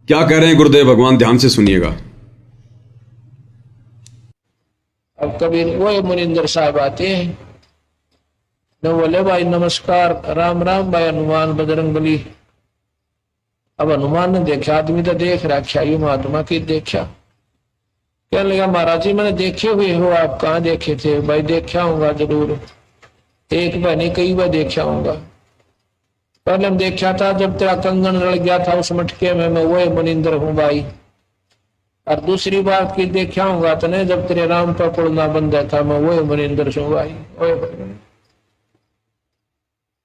क्या कह रहे हैं गुरुदेव भगवान, ध्यान से सुनिएगा। अब कभी वो मुनिंदर साहब आते हैं न, बोले भाई नमस्कार, राम राम भाई हनुमान बजरंग बली। अब हनुमान ने देखा, आदमी तो देख रखा, ये महात्मा की देखा। क्या लगा, महाराज जी मैंने देखे हुए हो, आप कहाँ देखे थे? भाई देखा हूंगा जरूर, एक बार नहीं कई बार देखा हूंगा। पहले हम देखा था जब तेरा कंगन रड़ गया था उस मटके में, मैं वही मुनिंदर हूँ भाई। और दूसरी बात की देखा हूंगा तो नहीं, जब तेरे राम पर पुड़ना बंदा था, मैं वही मुनिंदर हूँ भाई।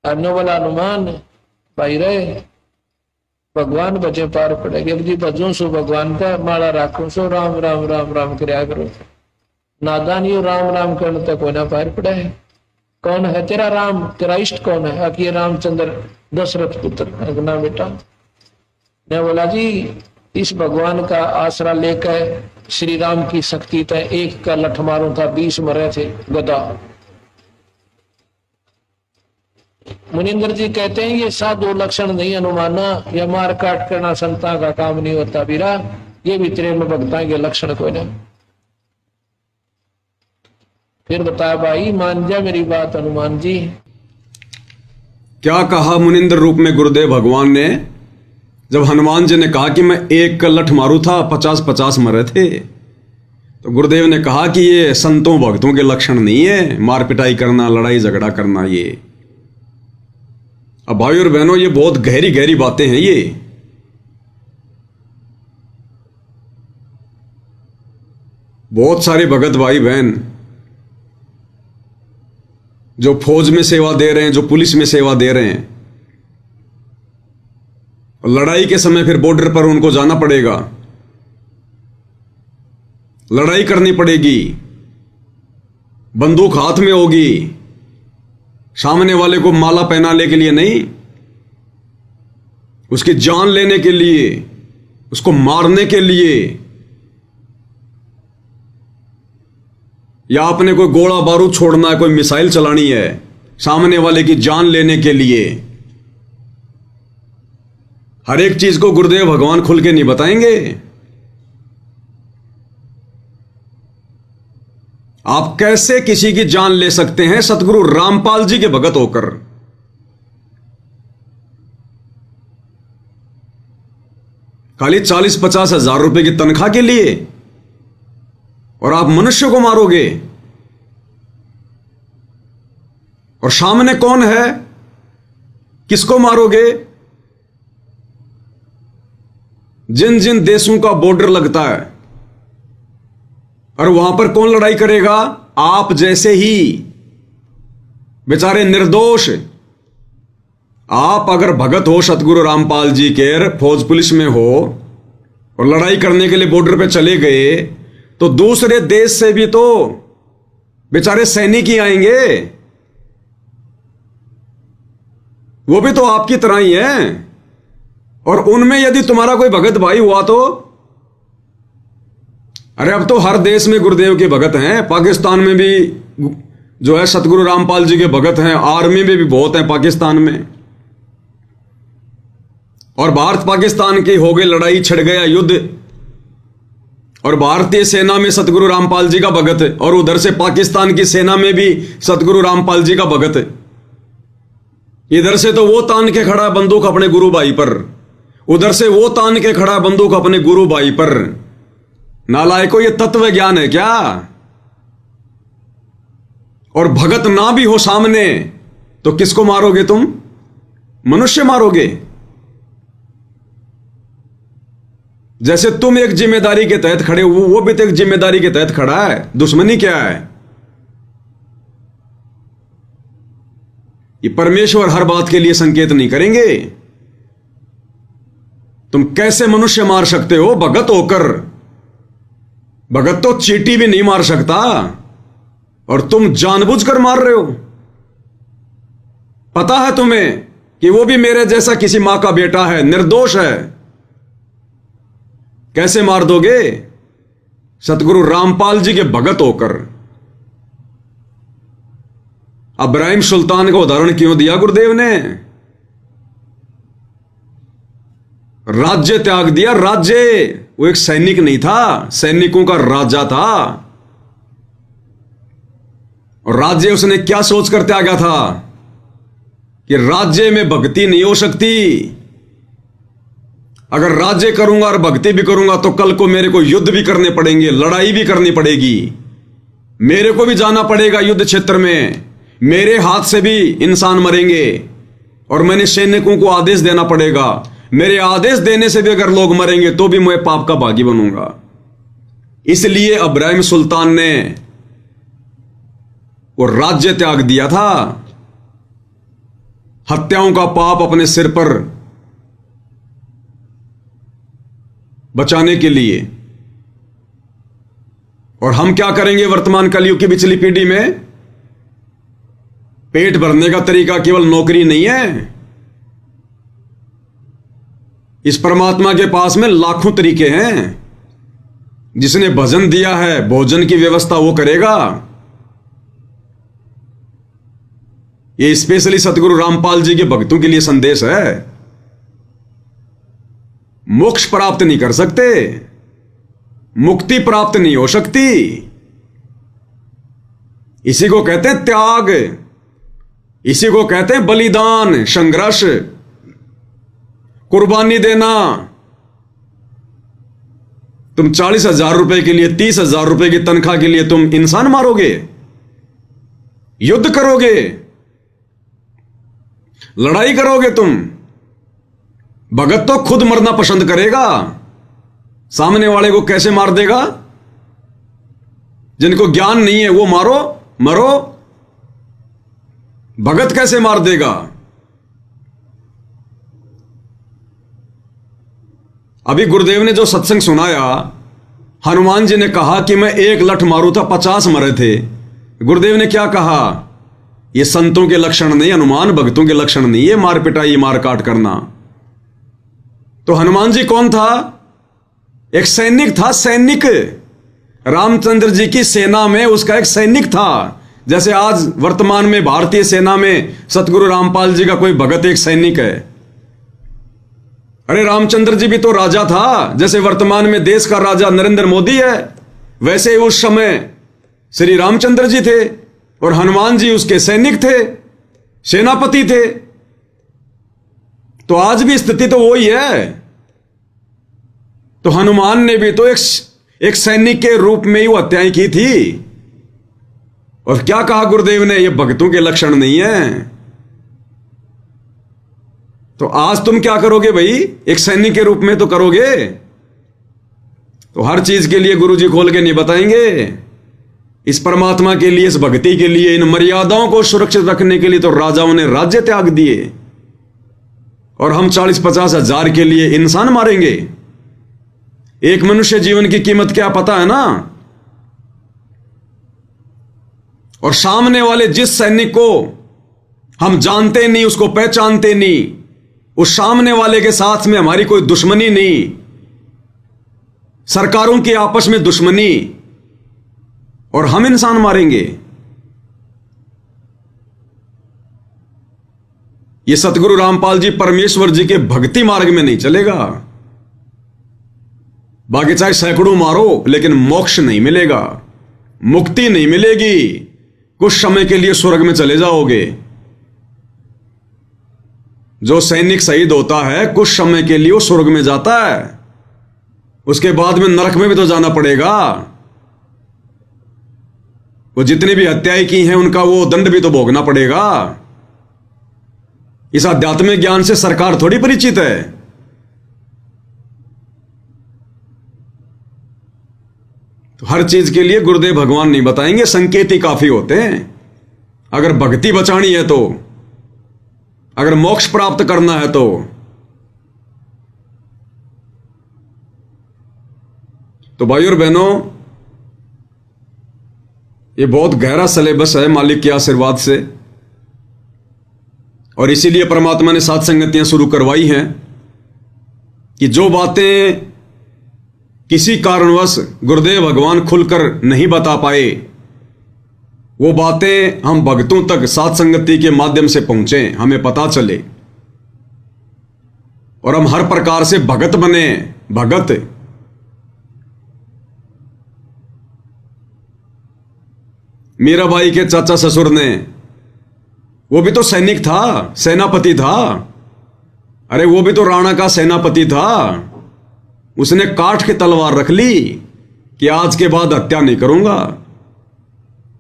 बोला हनुमान भाई रहे, भगवान बचे पार पड़ेगी। अब जी भजो सो भगवान का, माला राखो सो राम राम राम राम करया करो। नादान यू राम राम करने तक कोई ना पार पड़ा है। कौन है तेरा राम, तेरा इष्ट कौन है? आखिर रामचंद्र दशरथ पुत्र ना बेटा। ने बोला जी इस भगवान का आसरा लेकर श्री राम की शक्ति तय, एक का लठ मारू था 20 मरे थे गदा। मुनिंदर जी कहते हैं ये साधु लक्षण नहीं अनुमाना, या मार काट करना संता का काम नहीं होता बीरा, ये भी तेरे में भगता के लक्षण कोई ना। फिर बताया भाई, मान जा मेरी बात हनुमान जी। क्या कहा मुनिंदर रूप में गुरुदेव भगवान ने? जब हनुमान जी ने कहा कि मैं एक का लठ मारू था 50-50 मरे थे, तो गुरुदेव ने कहा कि ये संतों भक्तों के लक्षण नहीं है, मार पिटाई करना, लड़ाई झगड़ा करना। ये अब भाई और बहनों, ये बहुत गहरी गहरी बातें हैं। ये बहुत सारे भगत भाई बहन जो फौज में सेवा दे रहे हैं, जो पुलिस में सेवा दे रहे हैं, और लड़ाई के समय फिर बॉर्डर पर उनको जाना पड़ेगा, लड़ाई करनी पड़ेगी, बंदूक हाथ में होगी, सामने वाले को माला पहनाने के लिए नहीं, उसकी जान लेने के लिए, उसको मारने के लिए, या आपने कोई गोला बारूद छोड़ना है, कोई मिसाइल चलानी है सामने वाले की जान लेने के लिए। हर एक चीज को गुरुदेव भगवान खुल के नहीं बताएंगे। आप कैसे किसी की जान ले सकते हैं सतगुरु रामपाल जी के भगत होकर? खाली 40-50 हजार रुपए की तनख्वाह के लिए, और आप मनुष्य को मारोगे। और सामने कौन है, किसको मारोगे? जिन जिन देशों का बॉर्डर लगता है, और वहां पर कौन लड़ाई करेगा? आप जैसे ही बेचारे निर्दोष। आप अगर भगत हो सतगुरु रामपाल जी के, फौज पुलिस में हो और लड़ाई करने के लिए बॉर्डर पे चले गए, तो दूसरे देश से भी तो बेचारे सैनिक ही आएंगे, वो भी तो आपकी तरह ही हैं। और उनमें यदि तुम्हारा कोई भगत भाई हुआ तो, अरे अब तो हर देश में गुरुदेव के भगत हैं। पाकिस्तान में भी जो है सतगुरु रामपाल जी के भगत हैं, आर्मी में भी बहुत हैं पाकिस्तान में। और भारत पाकिस्तान की हो गई लड़ाई, छिड़ गया युद्ध, और भारतीय सेना में सतगुरु रामपाल जी का भगत है, और उधर से पाकिस्तान की सेना में भी सतगुरु रामपाल जी का भगत है। इधर से तो वो तान के खड़ा बंदूक अपने गुरु भाई पर, उधर से वो तान के खड़ा बंदूक अपने गुरु भाई पर। नालायको, ये तत्व ज्ञान है क्या? और भगत ना भी हो सामने तो किसको मारोगे तुम? मनुष्य मारोगे। जैसे तुम एक जिम्मेदारी के तहत खड़े हो, वो भी तो एक जिम्मेदारी के तहत खड़ा है। दुश्मनी क्या है? ये परमेश्वर हर बात के लिए संकेत नहीं करेंगे। तुम कैसे मनुष्य मार सकते हो भगत होकर? भगत तो चींटी भी नहीं मार सकता, और तुम जानबूझकर मार रहे हो। पता है तुम्हें कि वो भी मेरे जैसा किसी मां का बेटा है, निर्दोष है। कैसे मार दोगे? सतगुरु रामपाल जी के भगत होकर। इब्राहिम सुल्तान का उदाहरण क्यों दिया गुरुदेव ने? राज्य त्याग दिया। राज्य, वो एक सैनिक नहीं था, सैनिकों का राजा था। और राज्य उसने क्या सोचकर त्यागा था कि राज्य में भक्ति नहीं हो सकती। अगर राज्य करूंगा और भक्ति भी करूंगा तो कल को मेरे को युद्ध भी करने पड़ेंगे, लड़ाई भी करनी पड़ेगी, मेरे को भी जाना पड़ेगा युद्ध क्षेत्र में, मेरे हाथ से भी इंसान मरेंगे और मैंने सैनिकों को आदेश देना पड़ेगा। मेरे आदेश देने से भी अगर लोग मरेंगे तो भी मैं पाप का भागी बनूंगा। इसलिए इब्राहिम सुल्तान ने वो राज्य त्याग दिया था, हत्याओं का पाप अपने सिर पर बचाने के लिए। और हम क्या करेंगे वर्तमान कलयुग की पिछली पीढ़ी में? पेट भरने का तरीका केवल नौकरी नहीं है। इस परमात्मा के पास में लाखों तरीके हैं। जिसने भजन दिया है, भोजन की व्यवस्था वो करेगा। ये स्पेशली सतगुरु रामपाल जी के भक्तों के लिए संदेश है। मोक्ष प्राप्त नहीं कर सकते, मुक्ति प्राप्त नहीं हो सकती। इसी को कहते हैं त्याग, इसी को कहते हैं बलिदान, संघर्ष, कुर्बानी देना। तुम 40,000 रुपए के लिए, 30,000 रुपए की तनख्वाह के लिए तुम इंसान मारोगे, युद्ध करोगे, लड़ाई करोगे तुम। भगत तो खुद मरना पसंद करेगा, सामने वाले को कैसे मार देगा? जिनको ज्ञान नहीं है वो मारो, मरो। भगत कैसे मार देगा? अभी गुरुदेव ने जो सत्संग सुनाया, हनुमान जी ने कहा कि मैं एक लठ मारू था 50 मरे थे। गुरुदेव ने क्या कहा? ये संतों के लक्षण नहीं, हनुमान भक्तों के लक्षण नहीं, ये मार पिटाई, मार काट करना। तो हनुमान जी कौन था? एक सैनिक था, सैनिक। रामचंद्र जी की सेना में उसका एक सैनिक था। जैसे आज वर्तमान में भारतीय सेना में सतगुरु रामपाल जी का कोई भगत एक सैनिक है। अरे रामचंद्र जी भी तो राजा था। जैसे वर्तमान में देश का राजा नरेंद्र मोदी है, वैसे ही उस समय श्री रामचंद्र जी थे और हनुमान जी उसके सैनिक थे, सेनापति थे। तो आज भी स्थिति तो वही है। तो हनुमान ने भी तो एक सैनिक के रूप में ही वो हत्याएं की थी। और क्या कहा गुरुदेव ने? ये भक्तों के लक्षण नहीं है। तो आज तुम क्या करोगे भाई? एक सैनिक के रूप में तो करोगे। तो हर चीज के लिए गुरु जी खोल के नहीं बताएंगे। इस परमात्मा के लिए, इस भक्ति के लिए, इन मर्यादाओं को सुरक्षित रखने के लिए तो राजाओं ने राज्य त्याग दिए। और हम 40-50 हजार के लिए इंसान मारेंगे। एक मनुष्य जीवन की कीमत क्या पता है ना? और सामने वाले जिस सैनिक को हम जानते नहीं, उसको पहचानते नहीं, उस सामने वाले के साथ में हमारी कोई दुश्मनी नहीं, सरकारों की आपस में दुश्मनी, और हम इंसान मारेंगे। ये सतगुरु रामपाल जी परमेश्वर जी के भक्ति मार्ग में नहीं चलेगा। बाकी चाहे सैकड़ों मारो, लेकिन मोक्ष नहीं मिलेगा, मुक्ति नहीं मिलेगी। कुछ समय के लिए स्वर्ग में चले जाओगे। जो सैनिक शहीद होता है कुछ समय के लिए वो स्वर्ग में जाता है, उसके बाद में नरक में भी तो जाना पड़ेगा। वो जितनी भी हत्याएं की हैं उनका वो दंड भी तो भोगना पड़ेगा। इस आध्यात्मिक ज्ञान से सरकार थोड़ी परिचित है। तो हर चीज के लिए गुरुदेव भगवान नहीं बताएंगे, संकेत ही काफी होते हैं। अगर भक्ति बचानी है तो, अगर मोक्ष प्राप्त करना है तो भाई और बहनों, ये बहुत गहरा सिलेबस है मालिक के आशीर्वाद से। और इसीलिए परमात्मा ने सात संगतियां शुरू करवाई हैं कि जो बातें किसी कारणवश गुरुदेव भगवान खुलकर नहीं बता पाए, वो बातें हम भक्तों तक सात संगति के माध्यम से पहुंचे, हमें पता चले। और हम हर प्रकार से भगत बने। भगत मीराबाई के चाचा ससुर ने, वो भी तो सैनिक था, सेनापति था। अरे वो भी तो राणा का सेनापति था। उसने काठ की तलवार रख ली कि आज के बाद हत्या नहीं करूंगा।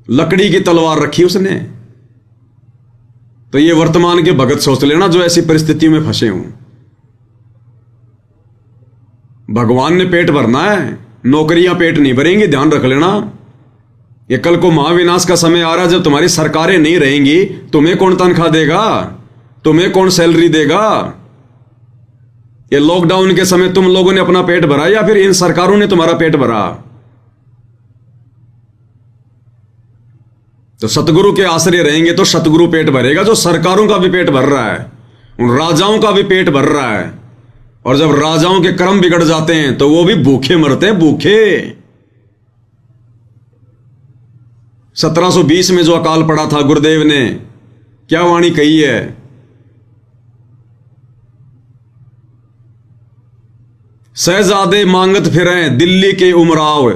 लकड़ी की तलवार रखी उसने। तो ये वर्तमान के भगत सोच लेना जो ऐसी परिस्थिति में फंसे हों। भगवान ने पेट भरना है, नौकरियां पेट नहीं भरेंगी, ध्यान रख लेना। ये कल को महाविनाश का समय आ रहा है, जब तुम्हारी सरकारें नहीं रहेंगी, तुम्हें कौन तनख्वाह देगा, तुम्हें कौन सैलरी देगा? ये लॉकडाउन के समय तुम लोगों ने अपना पेट भरा या फिर इन सरकारों ने तुम्हारा पेट भरा? तो सतगुरु के आश्रय रहेंगे तो सतगुरु पेट भरेगा, जो सरकारों का भी पेट भर रहा है, उन राजाओं का भी पेट भर रहा है। और जब राजाओं के कर्म बिगड़ जाते हैं तो वो भी भूखे मरते हैं, भूखे। 1720 में जो अकाल पड़ा था, गुरुदेव ने क्या वाणी कही है? शहजादे मांगत फिरें दिल्ली के उमराव,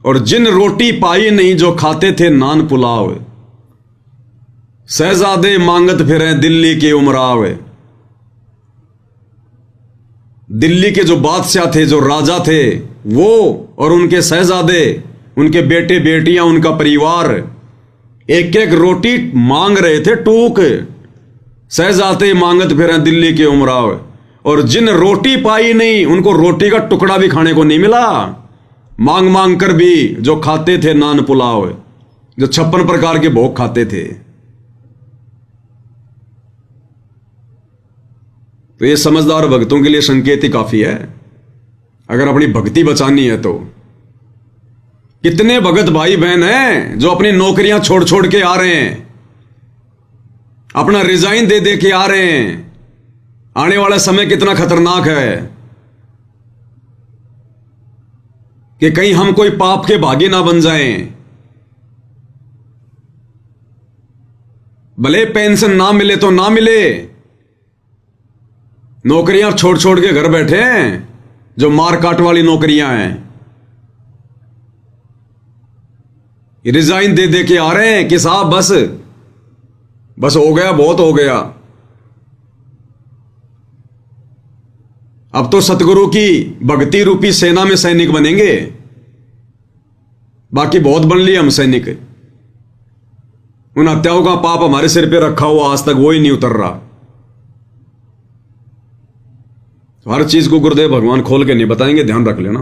और जिन रोटी पाई नहीं जो खाते थे नान पुलाव। शहजादे मांगत फिरें दिल्ली के उमराव। दिल्ली के जो बादशाह थे, जो राजा थे, वो और उनके शहजादे, उनके बेटे बेटियां, उनका परिवार एक एक रोटी मांग रहे थे, टूक। शहजादे मांगत फिरें दिल्ली के उमराव, और जिन रोटी पाई नहीं उनको रोटी का टुकड़ा भी खाने को नहीं मिला। मांग मांग कर भी जो खाते थे नान पुलाव, जो 56 प्रकार के भोग खाते थे। तो ये समझदार भक्तों के लिए संकेत ही काफी है, अगर अपनी भक्ति बचानी है तो। कितने भगत भाई बहन हैं जो अपनी नौकरियां छोड़ छोड़ के आ रहे हैं, अपना रिजाइन दे दे के आ रहे हैं। आने वाला समय कितना खतरनाक है कि कहीं हम कोई पाप के भागी ना बन जाएं। भले पेंशन ना मिले तो ना मिले, नौकरियां छोड़ छोड़ के घर बैठे हैं, जो मार काट वाली नौकरियां हैं। रिजाइन दे दे के आ रहे हैं कि साहब बस हो गया, बहुत हो गया। अब तो सतगुरु की भक्ति रूपी सेना में सैनिक बनेंगे, बाकी बहुत बन लिए हम सैनिक। उन हत्याओं का पाप हमारे सिर पे रखा हुआ, आज तक वो ही नहीं उतर रहा। हर चीज को गुरुदेव भगवान खोल के नहीं बताएंगे, ध्यान रख लेना।